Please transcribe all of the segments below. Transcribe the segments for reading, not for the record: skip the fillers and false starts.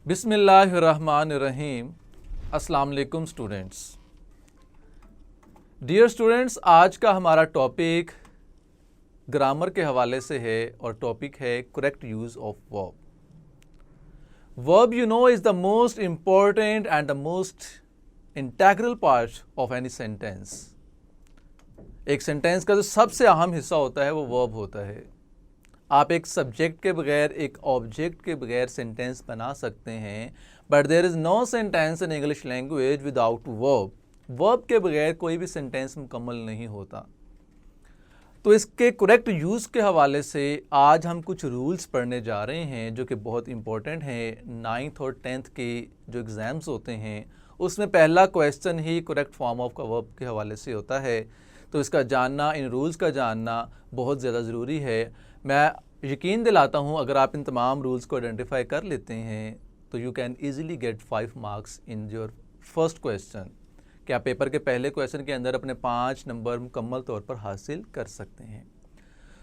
बिस्मिल्लाहिर्रहमानिर्रहीम। अस्सलाम वालेकुम स्टूडेंट्स। डियर स्टूडेंट्स, आज का हमारा टॉपिक ग्रामर के हवाले से है और टॉपिक है correct use of verb. Verb you know is the most important and the most integral part of any sentence. एक सेंटेंस का जो सबसे अहम हिस्सा होता है वो वर्ब होता है। आप एक सब्जेक्ट के बगैर, एक ऑब्जेक्ट के बगैर सेंटेंस बना सकते हैं, but there is no sentence in English language without verb. Verb के बगैर कोई भी सेंटेंस मुकम्मल नहीं होता। तो इसके करेक्ट यूज़ के हवाले से आज हम कुछ रूल्स पढ़ने जा रहे हैं जो कि बहुत इंपॉर्टेंट हैं। 9th और 10th के जो एग्ज़ाम्स होते हैं उसमें पहला question he correct form of का वर्ब के हवाले से होता है। तो इसका जानना, इन रूल्स का जानना बहुत ज़्यादा ज़रूरी है। मैं यकीन दिलाता हूँ अगर आप इन तमाम रूल्स को आइडेंटिफाई कर लेते हैं तो you can easily get 5 marks in your first question. कि आप पेपर के पहले क्वेश्चन के अंदर अपने 5 नंबर मुकम्मल तौर पर हासिल कर सकते हैं।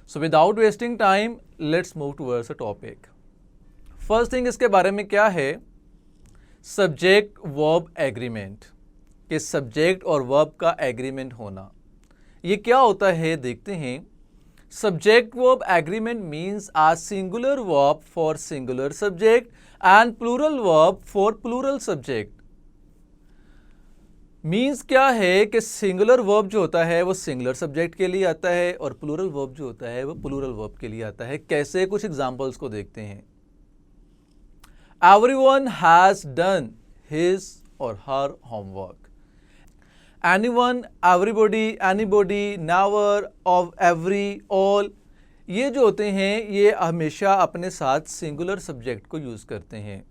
So without wasting time let's move towards a topic. First thing इसके बारे में क्या है, सब्जेक्ट वर्ब एग्रीमेंट। कि सब्जेक्ट और वर्ब का एग्रीमेंट होना ये क्या होता है देखते हैं। Subject verb agreement means a singular verb for singular subject and plural verb for plural subject. Means क्या है कि सिंगुलर वर्ब जो होता है वो सिंगुलर सब्जेक्ट के लिए आता है और प्लूरल वर्ब जो होता है वो प्लूरल वर्ब के लिए आता है। कैसे, कुछ एग्जांपल्स को देखते हैं। Everyone has done his or her homework. Anyone, everybody, anybody, never, of, every, all, ये जो होते हैं ये हमेशा अपने साथ सिंगुलर सब्जेक्ट को यूज़ करते हैं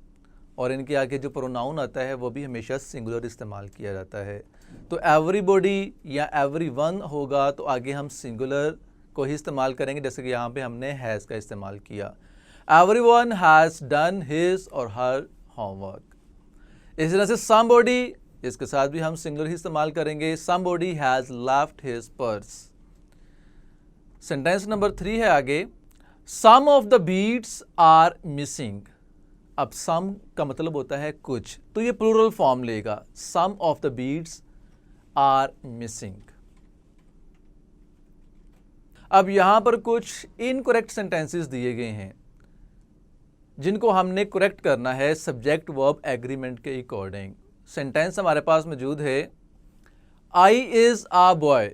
और इनके आगे जो प्रोनाउन आता है वो भी हमेशा सिंगुलर इस्तेमाल किया जाता है। तो एवरीबॉडी या एवरीवन होगा तो आगे हम सिंगुलर को ही इस्तेमाल करेंगे, जैसे कि यहाँ पे हमने हैज़ का इस्तेमाल किया। एवरीवन हैज़ डन हिज और हर होमवर्क। इसी तरह से समबॉडी, इसके साथ भी हम सिंगुलर ही इस्तेमाल करेंगे। somebody has left his purse। Sentence number 3 है आगे, some of the beads are missing। अब some का मतलब होता है कुछ, तो ये प्लूरल फॉर्म लेगा, some of the beads are missing। अब यहां पर कुछ इनकरेक्ट सेंटेंसेस दिए गए हैं जिनको हमने करेक्ट करना है सब्जेक्ट वर्ब एग्रीमेंट के अकॉर्डिंग। सेंटेंस हमारे पास मौजूद है, आई इज़ आ बॉय,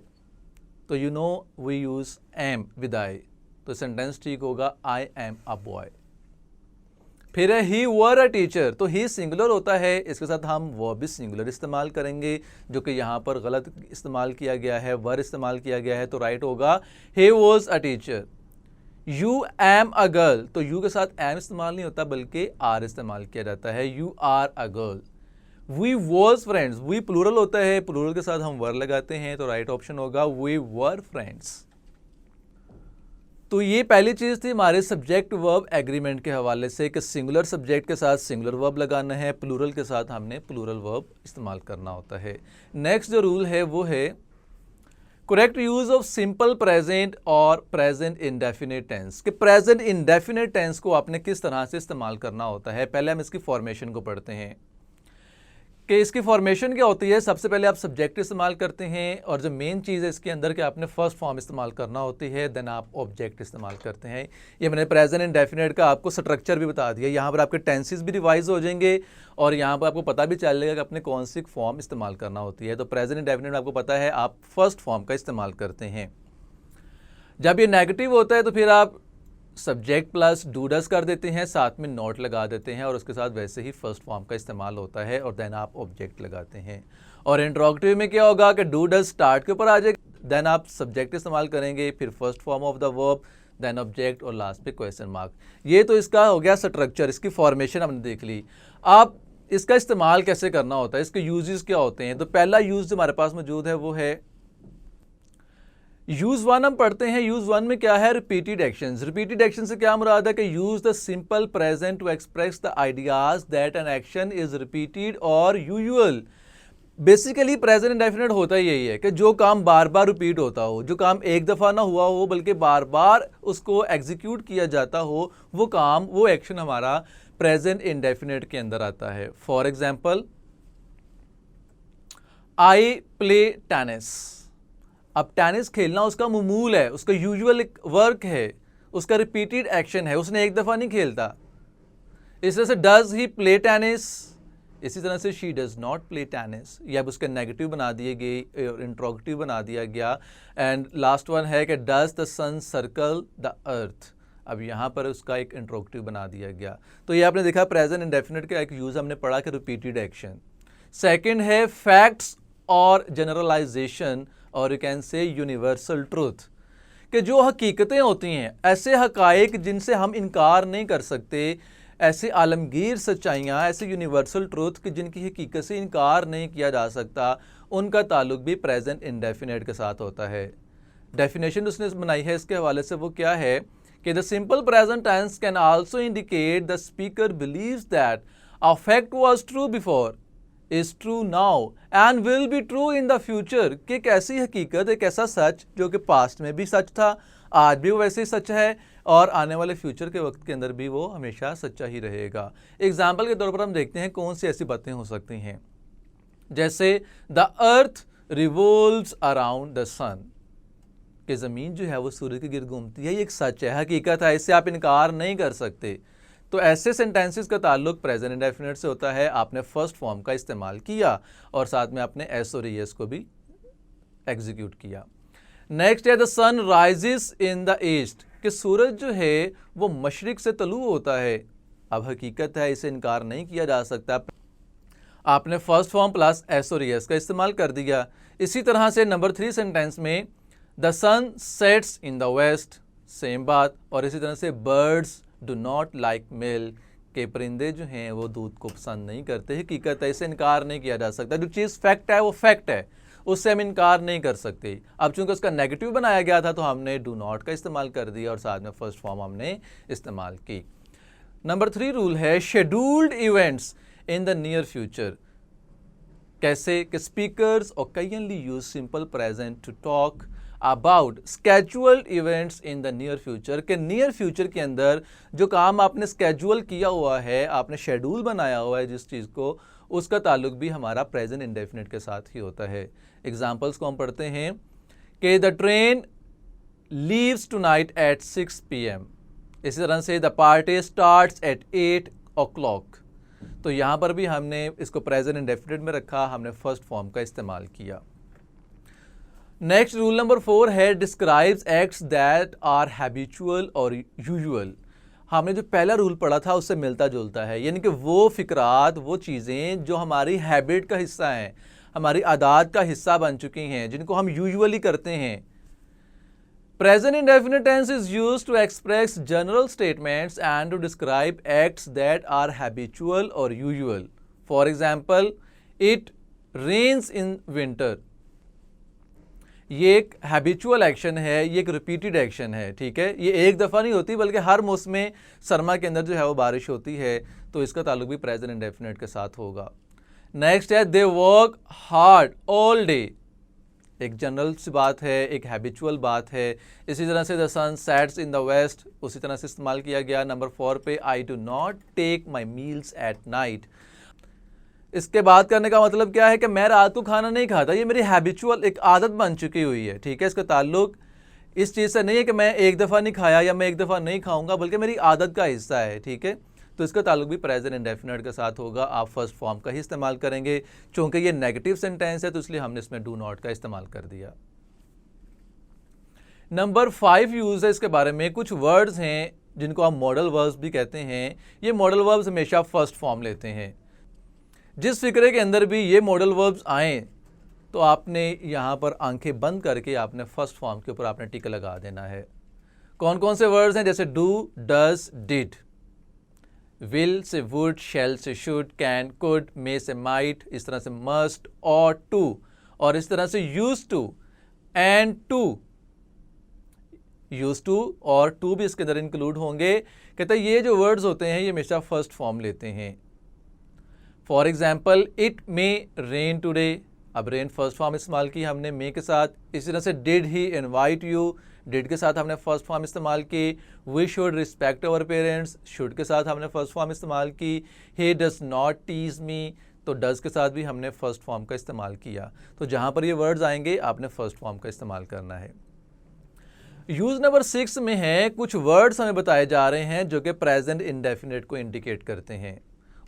तो you know we use am with I, तो सेंटेंस ठीक होगा, आई एम अ बॉय। फिर है ही वर अ टीचर, तो ही सिंगुलर होता है, इसके साथ हम वर्ब भी सिंगुलर इस्तेमाल करेंगे जो कि यहाँ पर गलत इस्तेमाल किया गया है, वर इस्तेमाल किया गया है, तो राइट होगा he was a teacher. You am a girl, तो यू के साथ एम इस्तेमाल नहीं होता बल्कि आर इस्तेमाल किया जाता है, you are a girl. We was friends, we plural होता है, प्लूरल के साथ हम वर लगाते हैं, तो राइट ऑप्शन होगा वी वर फ्रेंड्स। तो ये पहली चीज़ थी हमारे सब्जेक्ट वर्ब एग्रीमेंट के हवाले से कि सिंगुलर सब्जेक्ट के साथ सिंगुलर वर्ब लगाना है, प्लूरल के साथ हमने प्लूरल वर्ब इस्तेमाल करना होता है। नेक्स्ट जो रूल है वो है correct use of simple present और प्रेजेंट इंडेफिनिट टेंस। कि प्रेजेंट इंडेफिनिट टेंस को आपने किस तरह से इस्तेमाल करना होता है। पहले हम इसकी फॉर्मेशन को पढ़ते हैं कि इसकी फॉर्मेशन क्या होती है। सबसे पहले आप सब्जेक्ट इस्तेमाल करते हैं और जो मेन चीज़ है इसके अंदर कि आपने फर्स्ट फॉर्म इस्तेमाल करना होती है, देन आप ऑब्जेक्ट इस्तेमाल करते हैं। ये मैंने प्रेजेंट इंडेफिनिट का आपको स्ट्रक्चर भी बता दिया। यहाँ पर आपके टेंसेस भी रिवाइज हो जाएंगे और यहाँ पर आपको पता भी चलेगा कि आपने कौन सी फॉर्म इस्तेमाल करना होती है। तो प्रेजेंट इंडेफिनिट आपको पता है आप फर्स्ट फॉर्म का इस्तेमाल करते हैं। जब ये नेगेटिव होता है तो फिर आप सब्जेक्ट प्लस डू डज कर देते हैं, साथ में नोट लगा देते हैं और उसके साथ वैसे ही फर्स्ट फॉर्म का इस्तेमाल होता है और देन आप ऑब्जेक्ट लगाते हैं। और इंट्रोगेटिव में क्या होगा कि डू डज स्टार्ट के ऊपर आ जाएगा, देन आप सब्जेक्ट इस्तेमाल करेंगे, फिर first form of the verb, then object और लास्ट पे क्वेश्चन मार्क। ये तो इसका हो गया स्ट्रक्चर, इसकी फॉर्मेशन हमने देख ली। आप इसका इस्तेमाल कैसे करना होता है, इसके यूजेस क्या होते हैं। तो पहला यूज जो हमारे पास मौजूद है वो है यूज 1। हम पढ़ते हैं यूज 1 में क्या है, रिपीटेड एक्शंस। रिपीटेड एक्शन से क्या मुराद है कि use the simple present to express the ideas that an action is repeated और यूजुअल। बेसिकली प्रेजेंट इंडेफिनिट होता ही यही है कि जो काम बार बार रिपीट होता हो, जो काम एक दफ़ा ना हुआ हो बल्कि बार बार उसको एग्जीक्यूट किया जाता हो, वो काम, वो एक्शन हमारा प्रेजेंट इंडेफिनिट के अंदर आता है। For example, I play tennis. अब टेनिस खेलना उसका मामूल है, उसका यूजुअल वर्क है, उसका रिपीटेड एक्शन है, उसने एक दफ़ा नहीं खेलता। इस तरह से डज ही प्ले टेनिस, इसी तरह से she does not play tennis, या अब उसके नेगेटिव बना दिए गए, इंट्रोगेटिव बना दिया गया। एंड लास्ट वन है कि does the sun circle the earth, अब यहाँ पर उसका एक इंट्रोगेटिव बना दिया गया। तो ये आपने देखा प्रेजेंट इंडेफिनिट का एक यूज़ हमने पढ़ा कि रिपीटेड एक्शन। सेकंड है फैक्ट्स और जनरलाइजेशन, और you can say universal truth, कि जो हकीकतें होती हैं, ऐसे हकायक जिनसे हम इनकार नहीं कर सकते, ऐसे आलमगीर सच्चाइयाँ, ऐसे यूनिवर्सल ट्रूथ कि जिनकी हकीकत से इनकार नहीं किया जा सकता, उनका ताल्लुक भी प्रेजेंट इंडेफिनिट के साथ होता है। डेफिनेशन उसने बनाई है इसके हवाले से, वो क्या है कि the simple present tense can also indicate the speaker believes that a fact was true before, is true now and will be true in the future, कि एक ऐसी हकीकत, एक ऐसा सच जो कि पास्ट में भी सच था, आज भी वो वैसे ही सच है, और आने वाले फ्यूचर के वक्त के अंदर भी वो हमेशा सच्चा ही रहेगा। एग्जाम्पल के तौर पर हम देखते हैं कौन सी ऐसी बातें हो सकती हैं, जैसे the earth revolves around the sun, कि ज़मीन जो है वो सूर्य के गिर्द घूमती है, ये एक सच है, हकीकत है, इससे आप इनकार नहीं कर सकते। तो ऐसे सेंटेंसेस का ताल्लुक प्रेजेंट इंडेफिनिट से होता है। आपने फर्स्ट फॉर्म का इस्तेमाल किया और साथ में आपने एस और एस को भी एग्जीक्यूट किया। नेक्स्ट है the sun rises in the east, कि सूरज जो है वो मशरिक से तलू होता है। अब हकीकत है, इसे इनकार नहीं किया जा सकता। आपने फर्स्ट फॉर्म प्लस एस और एस का इस्तेमाल कर दिया। इसी तरह से नंबर 3 सेंटेंस में the sun sets in the west, same बात। और इसी तरह से birds do not like milk, के परिंदे जो हैं वो दूध को पसंद नहीं करते। हकीकत है, इसे इनकार नहीं किया जा सकता। जो चीज़ फैक्ट है वो फैक्ट है, उससे हम इनकार नहीं कर सकते। अब चूंकि उसका नेगेटिव बनाया गया था तो हमने डू नॉट का इस्तेमाल कर दिया और साथ में फर्स्ट फॉर्म हमने इस्तेमाल की। नंबर 3 रूल है scheduled events in the near future. कैसे कि speakers occasionally use simple present to talk about scheduled events in the near future, के नियर फ्यूचर के अंदर जो काम आपने स्केड्यूल किया हुआ है, आपने शेड्यूल बनाया हुआ है जिस चीज़ को, उसका ताल्लुक भी हमारा प्रेजेंट इंडेफिनिट के साथ ही होता है। एग्जाम्पल्स को हम पढ़ते हैं कि the train leaves tonight at 6 PM। इसी तरह से the party starts at 8 o'clock। तो यहाँ पर भी हमने इसको प्रेजेंट इंडेफिनिट में रखा, हमने फर्स्ट फॉर्म का इस्तेमाल किया। नेक्स्ट रूल नंबर 4 है describes acts that are habitual और यूजुअल। हमने जो पहला रूल पढ़ा था उससे मिलता जुलता है, यानी कि वो फिक्रात, वो चीज़ें जो हमारी हैबिट का हिस्सा हैं, हमारी आदत का हिस्सा बन चुकी हैं, जिनको हम यूजुअली करते हैं। Present indefinite tense is used to express general statements and to describe acts that are habitual और usual. For example, it rains in winter, ये एक हैबिचुअल एक्शन है, ये एक रिपीटेड एक्शन है, ठीक है। ये एक दफ़ा नहीं होती बल्कि हर मौसम सरमा के अंदर जो है वो बारिश होती है, तो इसका ताल्लुक भी प्रेजेंट इंडेफिनिट के साथ होगा। नेक्स्ट है they work hard all day, एक जनरल सी बात है, एक हैबिचुअल बात है। इसी तरह से the sun sets in the west, उसी तरह से इस्तेमाल किया गया। नंबर 4 पे I do not take my meals at night, इसके बात करने का मतलब क्या है कि मैं रात को खाना नहीं खाता, ये मेरी हैबिचुअल एक आदत बन चुकी हुई है, ठीक है। इसका ताल्लुक इस चीज़ से नहीं है कि मैं एक दफ़ा नहीं खाया या मैं एक दफ़ा नहीं खाऊंगा, बल्कि मेरी आदत का हिस्सा है, ठीक है। तो इसका ताल्लुक भी प्रेजेंट इंडेफिनिट के साथ होगा। आप फर्स्ट फॉर्म का ही इस्तेमाल करेंगे, चूंकि ये नेगेटिव सेंटेंस है तो इसलिए हमने इसमें डू नॉट का इस्तेमाल कर दिया। नंबर 5 यूज़ है इसके बारे में। कुछ वर्ड्स हैं जिनको हम मॉडल वर्ब्स भी कहते हैं। ये मॉडल वर्ब्स हमेशा फर्स्ट फॉर्म लेते हैं। जिस फिक्रे के अंदर भी ये मॉडल वर्ब्स आएँ तो आपने यहाँ पर आंखें बंद करके आपने फर्स्ट फॉर्म के ऊपर आपने टिक लगा देना है। कौन कौन से वर्ड्स हैं, जैसे डू, डज, डिड, विल से वुड, शैल से शुड, कैन, कुड, मे से माइट, इस तरह से मस्ट, और टू, और इस तरह से use to and to. Use to और टू भी इसके अंदर इंक्लूड होंगे। कहते हैं ये जो वर्ड्स होते हैं ये हमेशा फर्स्ट फॉर्म लेते हैं। For example, it may rain today, अब रेन फर्स्ट फॉर्म इस्तेमाल की हमने मे के साथ। इसी तरह से did he invite you, did के साथ हमने फर्स्ट फॉर्म इस्तेमाल की। We should respect our parents, should के साथ हमने फर्स्ट फॉर्म इस्तेमाल की। He does not tease me, तो डज के साथ भी हमने फर्स्ट फॉर्म का इस्तेमाल किया। तो जहाँ पर ये वर्ड्स आएंगे आपने फर्स्ट फॉर्म का इस्तेमाल करना है। यूज नंबर 6 में है कुछ वर्ड्स हमें बताए जा रहे हैं जो कि प्रेजेंट इंडेफिनिट को इंडिकेट करते हैं।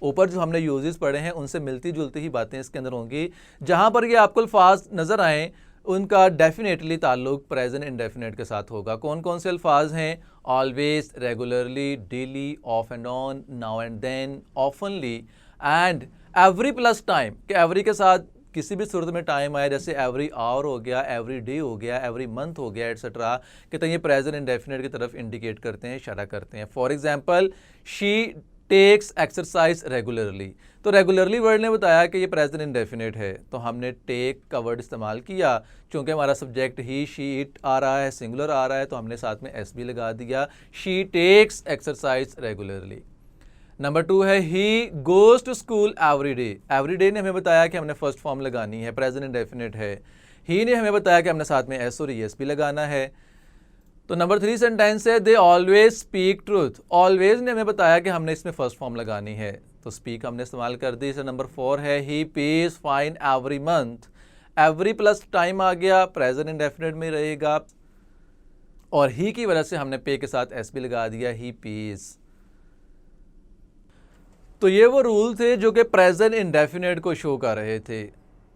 ऊपर जो हमने यूजेस पढ़े हैं उनसे मिलती जुलती ही बातें इसके अंदर होंगी। जहां पर ये आपको अल्फाज नजर आए उनका डेफिनेटली ताल्लुक प्रेजेंट इंडेफिनिट के साथ होगा। कौन कौन से अल्फाज हैं? Always, regularly, daily, off and on, now and then, oftenly and every plus time. कि एवरी के साथ किसी भी सूरत में टाइम आए, जैसे एवरी आवर हो गया, एवरी डे हो गया, एवरी मंथ हो गया, एटसेट्रा, कि तो ये प्रेजेंट इंडेफिनिट की तरफ इंडिकेट करते हैं, इशारा करते हैं। For example, she takes exercise regularly. तो रेगुलरली वर्ड ने बताया कि ये प्रेजेंट इंडेफिनिट है, तो हमने टेक का वर्ड इस्तेमाल किया। चूंकि हमारा सब्जेक्ट ही, शी, इट आ रहा है, सिंगुलर आ रहा है, तो हमने साथ में एस भी लगा दिया। She takes exercise regularly. Number 2 है he goes to school every day. Every day ने हमें बताया कि हमने फर्स्ट फॉर्म लगानी है, प्रेजेंट इंडेफिनिट है। ही ने हमें बताया कि हमने साथ में एस और एस भी लगाना है। तो नंबर 3 सेंटेंस है they always speak truth. Always ने हमें बताया कि हमने इसमें फर्स्ट फॉर्म लगानी है, तो स्पीक हमने इस्तेमाल कर दी। नंबर 4 है he pays fine every month. Every plus time आ गया, प्रेजेंट इंडेफिनिट में रहेगा, और ही की वजह से हमने पे के साथ एस भी लगा दिया, ही पेज। तो ये वो रूल थे जो कि प्रेजेंट इंडेफिनिट को शो कर रहे थे।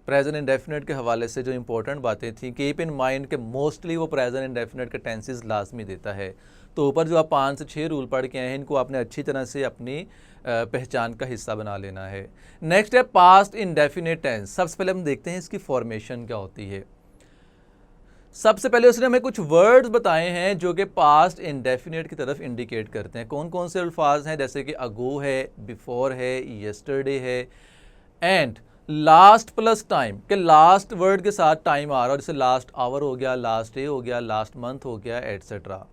प्रेजेंट इंडेफिनिट के हवाले से जो इंपॉर्टेंट बातें थी, कीप इन माइंड के मोस्टली वो प्रेजेंट इंडेफिनिट के टेंसेस लाजमी देता है। तो ऊपर जो आप 5 से 6 रूल पढ़ के आए हैं, इनको आपने अच्छी तरह से अपनी पहचान का हिस्सा बना लेना है। नेक्स्ट है पास्ट इंडेफिनिट टेंस। सबसे पहले हम देखते हैं इसकी फॉर्मेशन क्या होती है। सबसे पहले उसने हमें कुछ वर्ड्स बताए हैं जो कि पास्ट इंडेफिनिट की तरफ इंडिकेट करते हैं। कौन कौन से अल्फाज हैं? जैसे कि अगो है, बिफोर है, यस्टरडे है, एंड लास्ट प्लस टाइम। के लास्ट वर्ड के साथ टाइम आ रहा है, जैसे लास्ट आवर हो गया, लास्ट डे हो गया, लास्ट मंथ हो गया, एटसेट्रा।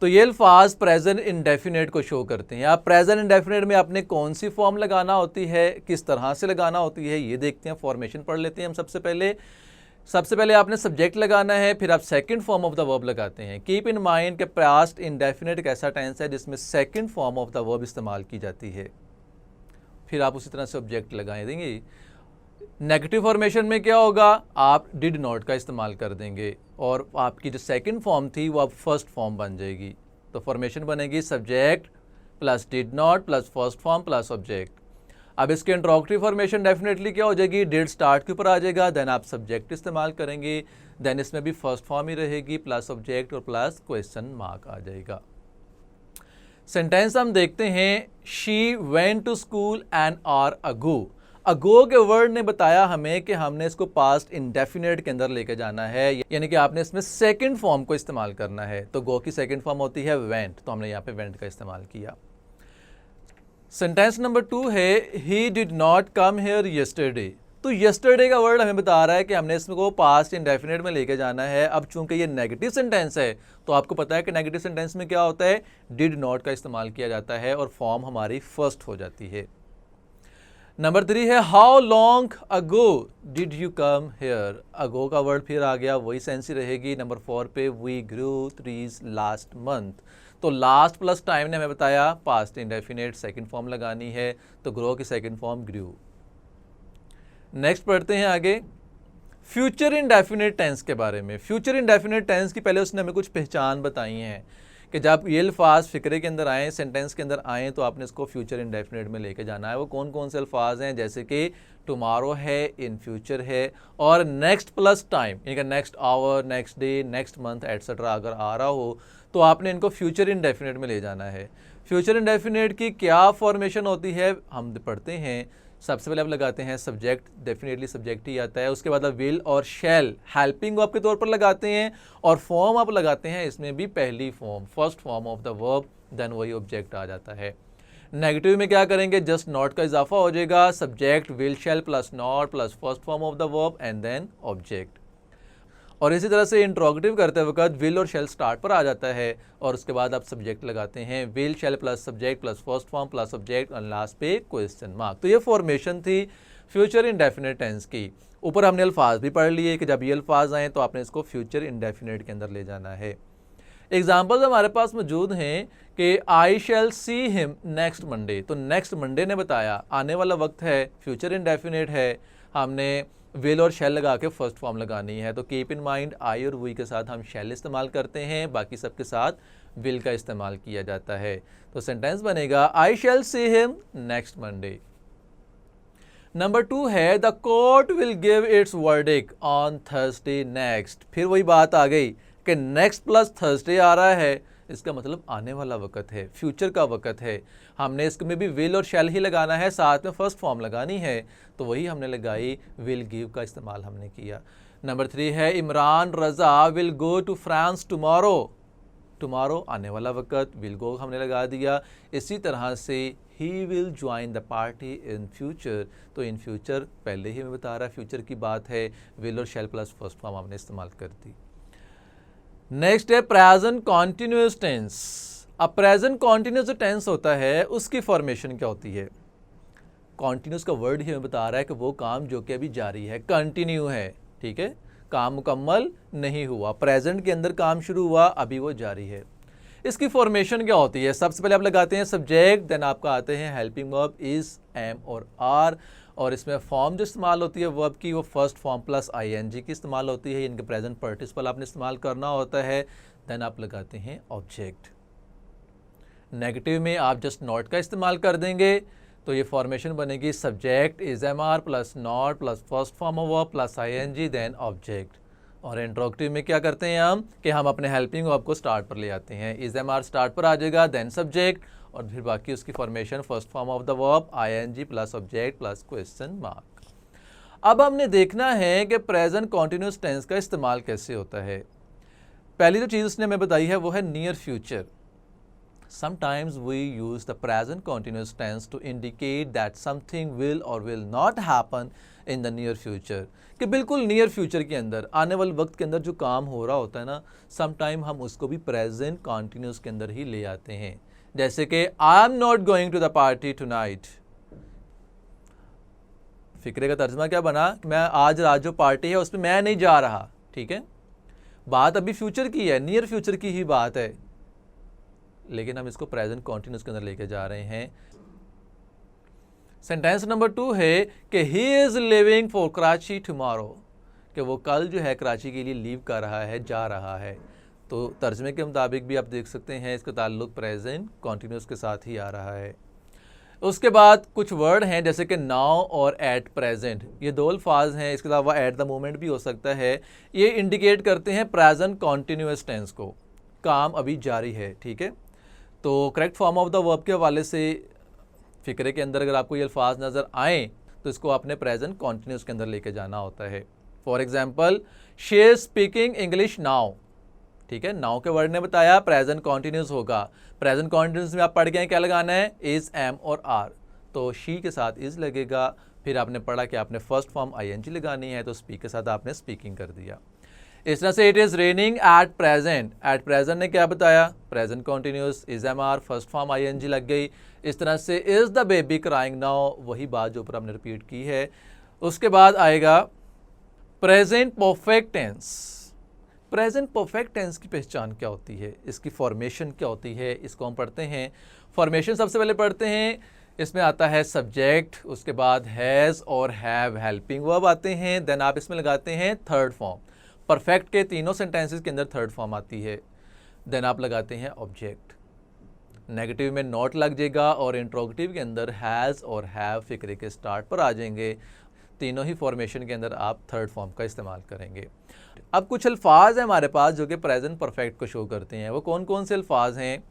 तो ये अल्फाज प्रेजेंट इंडेफिनिट को शो करते हैं। आप प्रेजेंट इंडेफिनिट में आपने कौन सी फॉर्म लगाना होती है, किस तरह से लगाना होती है, ये देखते हैं। फॉर्मेशन पढ़ लेते हैं हम। सबसे पहले आपने सब्जेक्ट लगाना है, फिर आप second form of the verb लगाते हैं। कीप इन माइंड कि पास्ट इंडेफिनिट एक ऐसा टेंस है जिसमें second form of the verb इस्तेमाल की जाती है। फिर आप उसी तरह से ऑब्जेक्ट लगाए देंगे। नेगेटिव फॉर्मेशन में क्या होगा? आप डिड नॉट का इस्तेमाल कर देंगे और आपकी जो सेकंड फॉर्म थी वो अब फर्स्ट फॉर्म बन जाएगी। तो फॉर्मेशन बनेगी subject plus did not plus first form plus object. अब इसके इंट्रोगेटिव फॉर्मेशन डेफिनेटली क्या हो जाएगी? डिड स्टार्ट के ऊपर आ जाएगा, देन आप सब्जेक्ट इस्तेमाल करेंगे, देन इसमें भी फर्स्ट फॉर्म ही रहेगी, प्लस ऑब्जेक्ट और प्लस क्वेश्चन मार्क आ जाएगा। सेंटेंस हम देखते हैं, she went to school an hour ago. Ago के वर्ड ने बताया हमें कि हमने इसको पास्ट इंडेफिनिट के अंदर लेके जाना है, यानी कि आपने इसमें सेकंड फॉर्म को इस्तेमाल करना है। तो गो की सेकंड फॉर्म होती है वेंट, तो हमने यहाँ पे वेंट का इस्तेमाल किया। सेंटेंस नंबर 2 है he did not come here yesterday. तो यस्टरडे का वर्ड हमें बता रहा है कि हमने इसको पास्ट इंडेफिनिट में लेके जाना है। अब चूंकि ये नेगेटिव सेंटेंस है तो आपको पता है कि नेगेटिव सेंटेंस में क्या होता है? डिड नॉट का इस्तेमाल किया जाता है और फॉर्म हमारी फर्स्ट हो जाती है। नंबर 3 है how long ago did you come here. Ago का वर्ड फिर आ गया, वही सेंस ही रहेगी। नंबर 4 पे we grew trees last month. तो लास्ट प्लस टाइम ने हमें बताया पास्ट इंडेफिनिट, सेकंड फॉर्म लगानी है, तो ग्रो की सेकंड फॉर्म ग्रू। नेक्स्ट पढ़ते हैं आगे फ्यूचर इंडेफिनिट टेंस के बारे में। फ्यूचर इंडेफिनिट टेंस की पहले उसने हमें कुछ पहचान बताई हैं कि जब ये अल्फाज फिक्रे के अंदर आएँ, सेंटेंस के अंदर आएँ, तो आपने इसको फ्यूचर इंडेफिनिट में लेके जाना है। वो कौन कौन से अल्फाज हैं? जैसे कि टुमारो है, इन फ्यूचर है, और नेक्स्ट प्लस टाइम, यानी कि next hour, next day, next month etcetera अगर आ रहा हो तो आपने इनको फ्यूचर इंडेफिनिट में ले जाना है। फ्यूचर इंडेफिनिट की क्या फॉर्मेशन होती है हम पढ़ते हैं। सबसे पहले आप लगाते हैं सब्जेक्ट, डेफिनेटली सब्जेक्ट ही आता है। उसके बाद आप विल और शैल हेल्पिंग वर्ब के तौर पर लगाते हैं, और फॉर्म आप लगाते हैं इसमें भी पहली form, first form of the verb, then वही ऑब्जेक्ट आ जाता है। नेगेटिव में क्या करेंगे? जस्ट नॉट का इजाफा हो जाएगा, subject will shall plus not plus first form of the verb and then object. और इसी तरह से इंट्रोगेटिव करते वक्त विल और शैल स्टार्ट पर आ जाता है, और उसके बाद आप सब्जेक्ट लगाते हैं, will shall plus subject plus first form plus object और लास्ट पे क्वेश्चन मार्क। तो ये फॉर्मेशन थी फ्यूचर इंडेफिनिट टेंस की। ऊपर हमने अल्फाज भी पढ़ लिए कि जब ये अल्फाज आएँ तो आपने इसको फ्यूचर इंडेफिनिट के अंदर ले जाना है। एग्जाम्पल्स हमारे पास मौजूद हैं कि आई shall see him next Monday, तो नेक्स्ट मंडे ने बताया आने वाला वक्त है, फ्यूचर इंडेफिनिट है, हमने विल और शैल लगा के फर्स्ट फॉर्म लगानी है। तो कीप इन माइंड आई और वी के साथ हम शैल इस्तेमाल करते हैं, बाकी सबके साथ विल का इस्तेमाल किया जाता है। तो सेंटेंस बनेगा I shall see him next Monday. Number 2 है the court will give its verdict on Thursday next. फिर वही बात आ गई कि नेक्स्ट प्लस थर्सडे आ रहा है, इसका मतलब आने वाला वक्त है, फ्यूचर का वक्त है। हमने इसमें भी विल और शैल ही लगाना है, साथ में फर्स्ट फॉर्म लगानी है, तो वही हमने लगाई, विल गिव का इस्तेमाल हमने किया। नंबर 3 है Imran Raza will go to France tomorrow. Tomorrow आने वाला वक्त, विल गो हमने लगा दिया। इसी तरह से he will join the party in future, तो इन फ्यूचर पहले ही मैं बता रहा, फ्यूचर की बात है, विल और शैल प्लस फर्स्ट फॉर्म हमने इस्तेमाल कर दी। नेक्स्ट है प्रेजेंट कॉन्टिन्यूस टेंस। अब प्रेजेंट कॉन्टिन्यूस टेंस होता है, उसकी फॉर्मेशन क्या होती है? कॉन्टिन्यूस का वर्ड ही हमें बता रहा है कि वो काम जो कि अभी जारी है, कंटिन्यू है, ठीक है, काम मुकम्मल नहीं हुआ, प्रेजेंट के अंदर काम शुरू हुआ, अभी वो जारी है। इसकी फॉर्मेशन क्या होती है? सबसे पहले आप लगाते हैं सब्जेक्ट, देन आपका आते हैं हेल्पिंग वर्ब इज, एम और आर, और इसमें फॉर्म जो इस्तेमाल होती है वर्ब की, वो फर्स्ट फॉर्म प्लस आईएनजी की इस्तेमाल होती है, इनके प्रेजेंट पार्टिसिपल आपने इस्तेमाल करना होता है। देन आप लगाते हैं ऑब्जेक्ट। नेगेटिव में आप जस्ट नॉट का इस्तेमाल कर देंगे, तो ये फॉर्मेशन बनेगी subject is am are plus not plus first form of verb plus ING then object. और इंट्रोगेटिव में क्या करते हैं हम कि हम अपने हेल्पिंग वर्ब को स्टार्ट पर ले आते हैं, इज एम आर स्टार्ट पर आ जाएगा, देन सब्जेक्ट, और फिर बाकी उसकी formation first form of the verb ING plus object plus question mark. अब हमने देखना है कि प्रेजेंट कॉन्टिन्यूस टेंस का इस्तेमाल कैसे होता है। पहली जो चीज़ उसने हमें बताई है वो है near future. Sometimes we use the present continuous tense to indicate that something will or will not happen in the near future, कि बिल्कुल नियर फ्यूचर के अंदर, आने वाले वक्त के अंदर जो काम हो रहा होता है ना, समटाइम हम उसको भी प्रेजेंट कॉन्टिन्यूस के अंदर ही ले आते हैं। जैसे कि I am not going to the party tonight. फिक्रे का तर्जमा क्या बना? मैं आज रात जो पार्टी है उसमें मैं नहीं जा रहा, ठीक है, बात अभी फ्यूचर की है, नियर फ्यूचर की ही बात है, लेकिन हम इसको प्रेजेंट कॉन्टिन्यूस के अंदर लेके जा रहे हैं। सेंटेंस नंबर 2 है कि he is living for Karachi tomorrow, कि वो कल जो है कराची के लिए लीव कर रहा है, जा रहा है। तो तर्जमे के मुताबिक भी आप देख सकते हैं इसका ताल्लुक प्रेजेंट कॉन्टिन्यूस के साथ ही आ रहा है। उसके बाद कुछ वर्ड हैं जैसे कि नाउ और एट प्रेजेंट, ये दो अल्फाज हैं, इसके अलावा एट द मोमेंट भी हो सकता है। ये इंडिकेट करते हैं प्रेजेंट कॉन्टिन्यूस टेंस को, काम अभी जारी है, ठीक है। तो correct form of the verb के हवाले से फिक्रे के अंदर अगर आपको ये अल्फाज नज़र आएँ तो इसको आपने प्रेजेंट कॉन्टिन्यूस के अंदर लेके जाना होता है। For example she is speaking English now, ठीक है, नाउ के वर्ड ने बताया प्रेजेंट कॉन्टिन्यूस होगा। प्रेजेंट कॉन्टिन्यूस में आप पढ़ गए क्या लगाना है, इज, एम और आर, तो शी के साथ इज लगेगा। फिर आपने पढ़ा कि आपने फर्स्ट फॉर्म आईएनजी लगानी है, तो स्पीक के साथ आपने स्पीकिंग कर दिया। इस तरह से it is raining at present, at present ने क्या बताया, present continuous, is am are, first form ING लग गई। इस तरह से is the baby crying now, वही बात जो ऊपर हमने रिपीट की है। उसके बाद आएगा present perfect tense. Present perfect tense की पहचान क्या होती है, इसकी फॉर्मेशन क्या होती है, इसको हम पढ़ते हैं। फॉर्मेशन सबसे पहले पढ़ते हैं, इसमें आता है सब्जेक्ट, उसके बाद हैज़ और हैव हेल्पिंग वर्ब आते हैं, देन आप इसमें लगाते हैं थर्ड फॉर्म। परफेक्ट के तीनों सेंटेंसेस के अंदर थर्ड फॉर्म आती है, देन आप लगाते हैं ऑब्जेक्ट। नेगेटिव में नॉट लग जाएगा और इंट्रोगेटिव के अंदर हैज़ और हैव फिक्रे के स्टार्ट पर आ जाएंगे। तीनों ही फॉर्मेशन के अंदर आप थर्ड फॉर्म का इस्तेमाल करेंगे। अब कुछ अल्फाज हैं हमारे पास जो कि प्रेजेंट परफेक्ट को शो करते हैं। वो कौन कौन से अल्फाज हैं?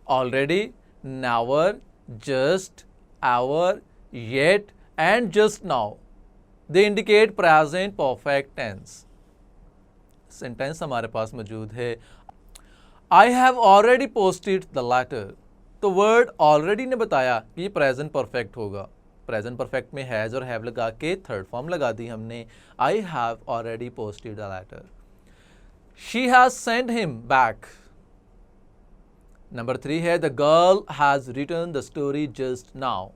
Already, never, just, ever, yet and just now. They indicate present perfect tense. Sentence हमारे पास मौजूद है, I have already posted the letter. तो वर्ड ऑलरेडी ने बताया कि ये प्रेजेंट परफेक्ट होगा। प्रेजेंट परफेक्ट में हैज़ और हैव लगा के थर्ड फॉर्म लगा दी हमने, I have already posted the letter. She has sent him back. Number 3 है the girl has written the story just now.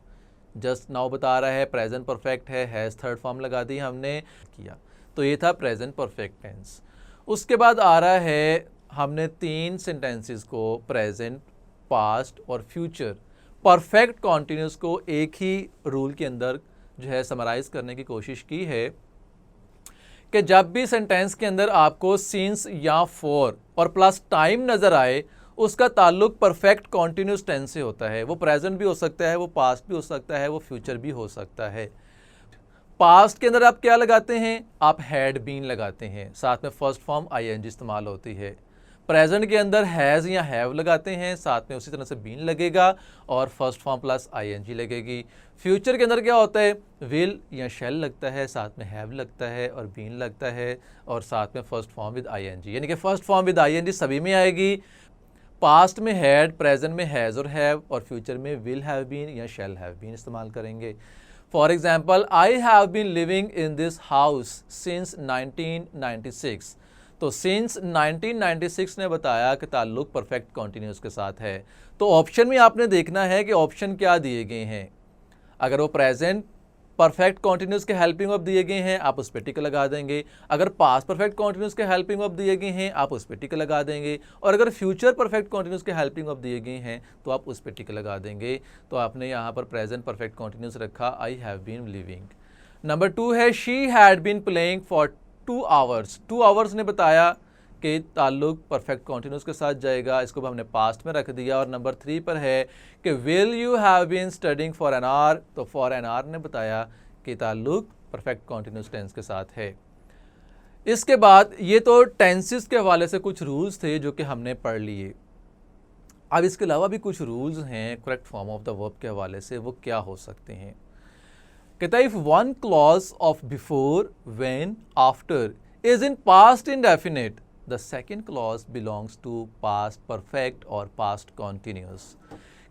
Just now बता रहा है प्रेजेंट परफेक्ट है, हैज़ थर्ड फॉर्म लगा दी हमने किया। तो ये था प्रेजेंट परफेक्ट टेंस। उसके बाद आ रहा है हमने 3 सेंटेंसेस को प्रेजेंट, पास्ट और फ्यूचर परफेक्ट कॉन्टिन्यूस को एक ही रूल के अंदर जो है समराइज करने की कोशिश की है कि जब भी सेंटेंस के अंदर आपको सिंस या फॉर और प्लस टाइम नज़र आए उसका ताल्लुक परफेक्ट कॉन्टिन्यूस टेंस से होता है। वो प्रेजेंट भी हो सकता है, वो पास्ट भी हो सकता है, वो फ्यूचर भी हो सकता है। पास्ट के अंदर आप क्या लगाते हैं? आप हैड बीन लगाते हैं, साथ में फर्स्ट फॉर्म आईएनजी इस्तेमाल होती है। प्रेजेंट के अंदर हैज़ या हैव लगाते हैं, साथ में उसी तरह से बीन लगेगा और फर्स्ट फॉर्म प्लस आईएनजी लगेगी। फ्यूचर के अंदर क्या होता है? विल या शेल लगता है, साथ में हैव लगता है और बीन लगता है और साथ में फर्स्ट फॉर्म विद आईएनजी, यानी कि फर्स्ट फॉर्म विद आईएनजी सभी में आएगी। पास्ट में हैड, प्रेजेंट में हैज़ और हैव और फ्यूचर में विल हैव बीन या शेल हैव बीन इस्तेमाल करेंगे। For example, I have been living in this house since 1996। तो सिंस 1996 ने बताया कि ताल्लुक परफेक्ट कॉन्टिन्यूस के साथ है। तो ऑप्शन में आपने देखना है कि ऑप्शन क्या दिए गए हैं। अगर वो प्रेजेंट परफेक्ट कॉन्टिन्यूस के हेल्पिंग ऑफ दिए गए हैं आप उस पर टिक लगा देंगे, अगर पास्ट परफेक्ट कॉन्टिन्यूस के हेल्पिंग ऑफ दिए गए हैं आप उस पर टिक लगा देंगे, और अगर फ्यूचर परफेक्ट कॉन्टिन्यूस के हेल्पिंग ऑफ दिए गए हैं तो आप उस पर टिक लगा देंगे। तो आपने यहाँ पर प्रेजेंट परफेक्ट कॉन्टिन्यूस रखा, I have been living. Number 2 है she had been playing for 2 hours. 2 hours ने बताया कि ताल्लुक परफेक्ट कॉन्टिन्यूस के साथ जाएगा, इसको हमने पास्ट में रख दिया। और नंबर 3 पर है कि will you have been studying for an hour. तो फॉर एन आवर ने बताया कि ताल्लुक परफेक्ट कॉन्टिन्यूस टेंस के साथ है। इसके बाद ये तो टेंसेस के हवाले से कुछ रूल्स थे जो कि हमने पढ़ लिए। अब इसके अलावा भी कुछ रूल्स हैं correct form of the verb के हवाले से, वो क्या हो सकते हैं? कहता है if one clause of before, when, after is in past indefinite the second clause belongs to past perfect और पास्ट कॉन्टिन्यूस।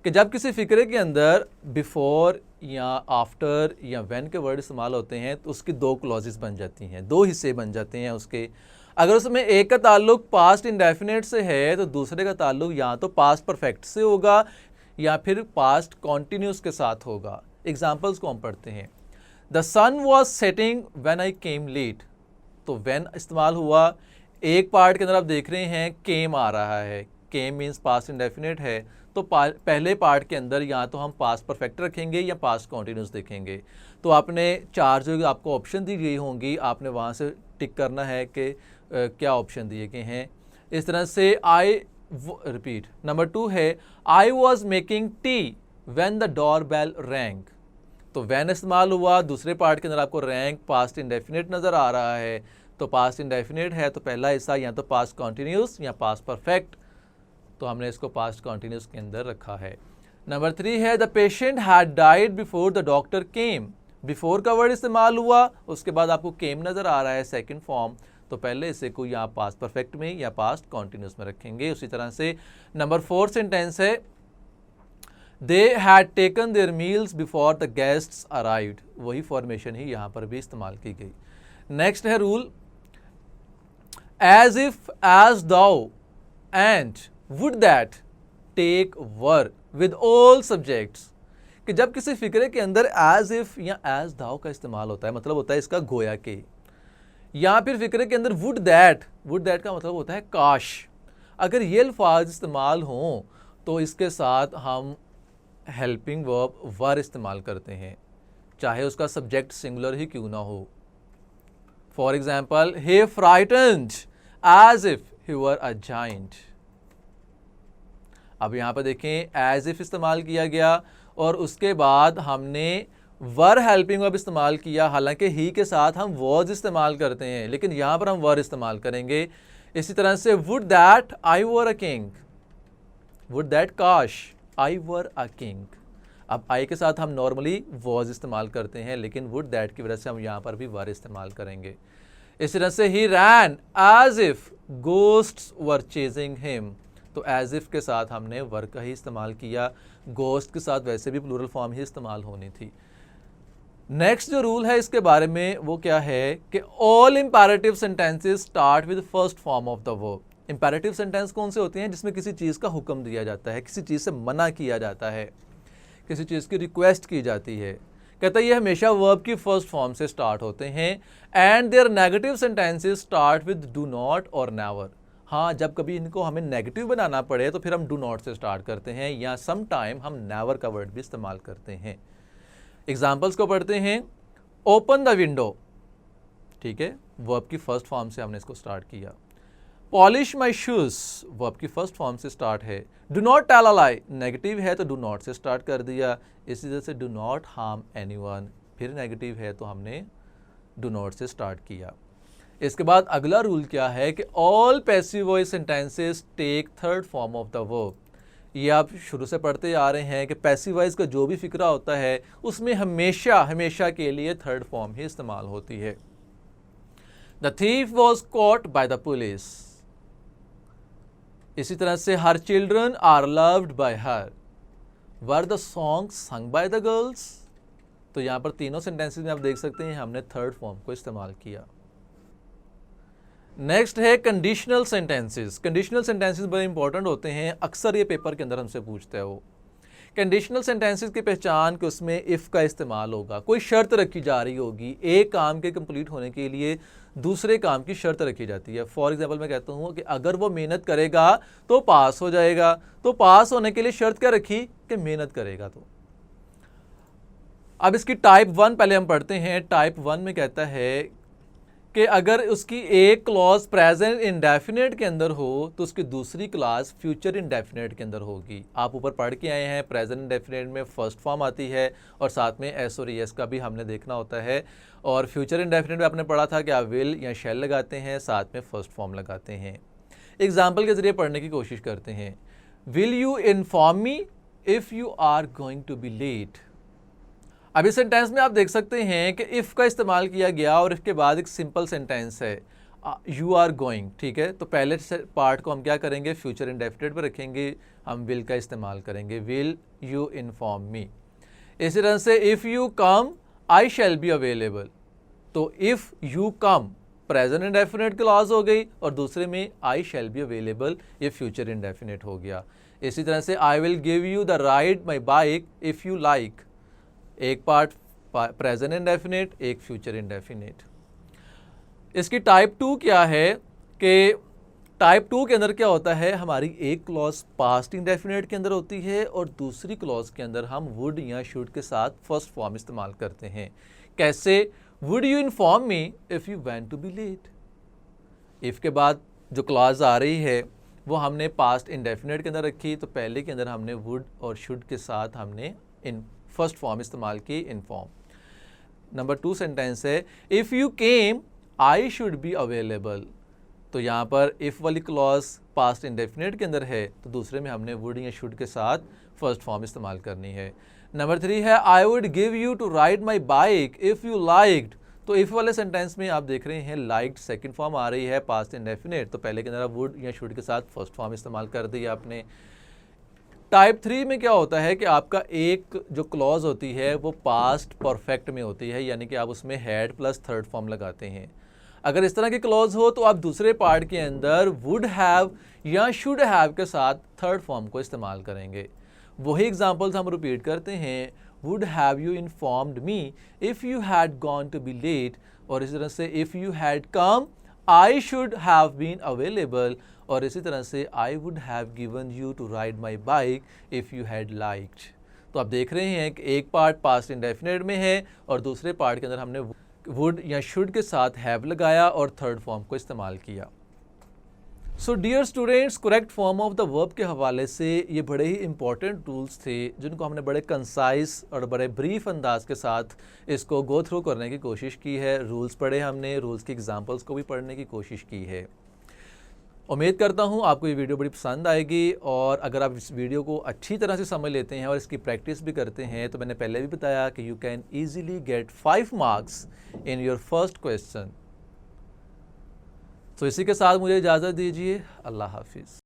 कि जब किसी फिक्रे के अंदर बिफोर या आफ्टर या व्हेन के वर्ड इस्तेमाल होते हैं तो उसकी 2 क्लॉजेस बन जाती हैं, 2 हिस्से बन जाते हैं उसके। अगर उसमें एक का ताल्लुक पास्ट इंडेफिनिट से है तो दूसरे का ताल्लुक या तो पास्ट परफेक्ट से होगा या फिर पास्ट कॉन्टिन्यूस के साथ होगा। एग्जाम्पल्स को हम पढ़ते हैं। The sun was setting when I came late. तो व्हेन इस्तेमाल हुआ, एक पार्ट के अंदर आप देख रहे हैं केम आ रहा है, केम मीन्स पास्ट इंडेफिनिट है, तो पहले पार्ट के अंदर या तो हम पास्ट परफेक्ट रखेंगे या पास्ट कॉन्टिन्यूस देखेंगे। तो आपने 4 जो आपको ऑप्शन दी गई होंगी आपने वहाँ से टिक करना है कि क्या ऑप्शन दिए गए हैं। इस तरह से रिपीट। नंबर 2 है I was making tea when the door bell rang. तो व्हेन इस्तेमाल हुआ, दूसरे पार्ट के अंदर आपको रैंक पास्ट इंडेफिनिट नज़र आ रहा है। तो पास्ट इंडेफिनिट है तो पहला हिस्सा या तो पास्ट कॉन्टिन्यूस या पास्ट परफेक्ट, तो हमने इसको पास्ट कॉन्टिन्यूस के अंदर रखा है। नंबर 3 है the patient had died before the doctor came. Before का वर्ड इस्तेमाल हुआ, उसके बाद आपको केम नज़र आ रहा है सेकंड फॉर्म, तो पहले इसे को या पास्ट परफेक्ट में या पास्ट कॉन्टिन्यूस में रखेंगे। उसी तरह से नंबर 4 सेंटेंस है they had taken their meals before the guests arrived. वही फॉर्मेशन ही यहाँ पर भी इस्तेमाल की गई। नेक्स्ट है rule as if, as though and would that take were with all subjects. कि जब किसी फिक्रे के अंदर एज इफ या एज दाउ का इस्तेमाल होता है, मतलब होता है इसका गोया के, या फिर फिक्रे के अंदर वुड दैट का मतलब होता है काश। अगर ये अल्फाज इस्तेमाल हों तो इसके साथ हम हेल्पिंग वर्ब वर इस्तेमाल करते हैं, चाहे उसका सब्जेक्ट सिंगुलर ही क्यों ना हो। For example he frightened as if he were a giant। अब यहाँ पर देखें as if इस्तेमाल किया गया और उसके बाद हमने वर हेल्पिंग वर्ब इस्तेमाल किया। हालांकि ही के साथ हम was इस्तेमाल करते हैं, लेकिन यहाँ पर हम वर इस्तेमाल करेंगे। इसी तरह से would that I were a king, would that काश I were a king। अब आई के साथ हम नॉर्मली was इस्तेमाल करते हैं, लेकिन would that की वजह से हम यहाँ पर भी वर इस्तेमाल करेंगे। इस तरह से he ran as if ghosts were chasing him। तो as if के साथ हमने वर का ही इस्तेमाल किया, ghost के साथ वैसे भी प्लूरल फॉर्म ही इस्तेमाल होनी थी। नेक्स्ट जो रूल है इसके बारे में वो क्या है कि all imperative sentences start with first form of the verb. Imperative sentence कौन से होते हैं? जिसमें किसी चीज़ का हुक्म दिया जाता है, किसी चीज़ से मना किया जाता है। किसी चीज़ की रिक्वेस्ट की जाती है। कहता है ये हमेशा वर्ब की फर्स्ट फॉर्म से स्टार्ट होते हैं and their negative sentences start with do not और नेवर। हाँ, जब कभी इनको हमें नेगेटिव बनाना पड़े तो फिर हम डू नॉट से स्टार्ट करते हैं या सम टाइम हम नेवर का वर्ड भी इस्तेमाल करते हैं। एग्जाम्पल्स को पढ़ते हैं। ओपन द विंडो, ठीक है, वर्ब की फर्स्ट फॉर्म से हमने इसको स्टार्ट किया। पॉलिश माई शूज, वर्ब की फर्स्ट फॉर्म से स्टार्ट है। Do not tell a lie, negative है तो डू नॉट से स्टार्ट कर दिया। इसी तरह से डू नॉट हार्म एनीवन, फिर नेगेटिव है तो हमने डू नॉट से स्टार्ट किया। इसके बाद अगला रूल क्या है कि all passive voice sentences take third form of the verb. ये आप शुरू से पढ़ते आ रहे हैं कि पैसिव वॉइस का जो भी फिक्रा होता है उसमें हमेशा हमेशा के लिए थर्ड फॉर्म ही इस्तेमाल होती है। The thief was caught by the police. इसी तरह से her children are loved by her. Were the song sung by the girls. तो यहां पर तीनों सेंटेंसेस में आप देख सकते हैं हमने थर्ड फॉर्म को इस्तेमाल किया। नेक्स्ट है कंडीशनल सेंटेंसेस। कंडीशनल सेंटेंसेस बड़े इंपॉर्टेंट होते हैं, अक्सर ये पेपर के अंदर हमसे पूछते हैं वो। कंडीशनल सेंटेंसेस की पहचान कि उसमें इफ़ का इस्तेमाल होगा, कोई शर्त रखी जा रही होगी, एक काम के कंप्लीट होने के लिए दूसरे काम की शर्त रखी जाती है। फॉर एग्जांपल मैं कहता हूँ कि अगर वो मेहनत करेगा तो पास हो जाएगा, तो पास होने के लिए शर्त क्या रखी कि मेहनत करेगा। तो अब इसकी टाइप 1 पहले हम पढ़ते हैं। टाइप 1 में कहता है कि अगर उसकी एक क्लॉज प्रेजेंट इंडेफिनेट के अंदर हो तो उसकी दूसरी क्लॉज फ्यूचर इंडेफिनेट के अंदर होगी। आप ऊपर पढ़ के आए हैं प्रेजेंट इंडेफिनेट में फर्स्ट फॉर्म आती है और साथ में एस और एस का भी हमने देखना होता है, और फ्यूचर इंडेफिनेट में आपने पढ़ा था कि आप विल या शैल लगाते हैं, साथ में फर्स्ट फॉर्म लगाते हैं। एग्जाम्पल के जरिए पढ़ने की कोशिश करते हैं। Will you inform me if you are going to be late. अब इस सेंटेंस में आप देख सकते हैं कि इफ़ का इस्तेमाल किया गया और इसके बाद एक सिंपल सेंटेंस है यू आर गोइंग, ठीक है। तो पहले पार्ट को हम क्या करेंगे, फ्यूचर इंडेफिनिट पर रखेंगे, हम विल का इस्तेमाल करेंगे, विल यू इन्फॉर्म मी। इसी तरह से if you come I shall be available. तो if you come present indefinite clause हो गई और दूसरे में आई शैल बी अवेलेबल, ये फ्यूचर इंडेफिनिट हो गया। इसी तरह से I will give you the ride my bike if you like, एक पार्ट प्रेजेंट इंडेफिनिट, एक फ्यूचर इंडेफिनिट। इसकी टाइप 2 क्या है कि टाइप 2 के अंदर क्या होता है, हमारी एक क्लॉज पास्ट इंडेफिनिट के अंदर होती है और दूसरी क्लॉज के अंदर हम वुड या शुड के साथ फर्स्ट फॉर्म इस्तेमाल करते हैं। कैसे, would you inform me if you went to be late. If के बाद जो क्लॉज आ रही है वो हमने पास्ट इंडेफिनिट के अंदर रखी, तो पहले के अंदर हमने वुड और शुड के साथ हमने इन फर्स्ट फॉर्म इस्तेमाल की, इन्फॉर्म। नंबर 2 सेंटेंस है if you came I should be available. तो यहाँ पर इफ़ वाली क्लॉज पास्ट इंडेफिनिट के अंदर है तो दूसरे में हमने वुड या शुड के साथ फर्स्ट फॉर्म इस्तेमाल करनी है। नंबर 3 है I would give you to ride my bike if you liked. तो इफ़ वाले सेंटेंस में आप देख रहे हैं लाइक्ड सेकंड फॉर्म आ रही है पास्ट इंडेफिनिट, तो पहले के अंदर वुड या शुड के साथ फर्स्ट फॉर्म इस्तेमाल कर दिया आपने। टाइप 3 में क्या होता है कि आपका एक जो क्लॉज होती है वो पास्ट परफेक्ट में होती है, यानी कि आप उसमें हैड प्लस थर्ड फॉर्म लगाते हैं। अगर इस तरह की क्लॉज हो तो आप दूसरे पार्ट के अंदर वुड हैव या शुड हैव के साथ थर्ड फॉर्म को इस्तेमाल करेंगे। वही एग्जांपल्स हम रिपीट करते हैं, would have you informed me if you had gone to be late, और इसी तरह से if you had come I should have been available, और इसी तरह से I would have given you to ride my bike if you had liked. तो आप देख रहे हैं कि एक पार्ट पास्ट इंडेफिनिट में है और दूसरे पार्ट के अंदर हमने वुड या शुड के साथ हैव लगाया और थर्ड फॉर्म को इस्तेमाल किया। So dear students, correct form of the verb के हवाले से ये बड़े ही इंपॉर्टेंट रूल्स थे जिनको हमने बड़े कंसाइज और बड़े ब्रीफ अंदाज के साथ इसको गो थ्रू करने की कोशिश की है। रूल्स पढ़े हमने, रूल्स की एग्जांपल्स को भी पढ़ने की कोशिश की है। उम्मीद करता हूँ आपको ये वीडियो बड़ी पसंद आएगी, और अगर आप इस वीडियो को अच्छी तरह से समझ लेते हैं और इसकी प्रैक्टिस भी करते हैं तो मैंने पहले भी बताया कि you can easily get 5 marks in your first question. तो इसी के साथ मुझे इजाज़त दीजिए। अल्लाह हाफिज़।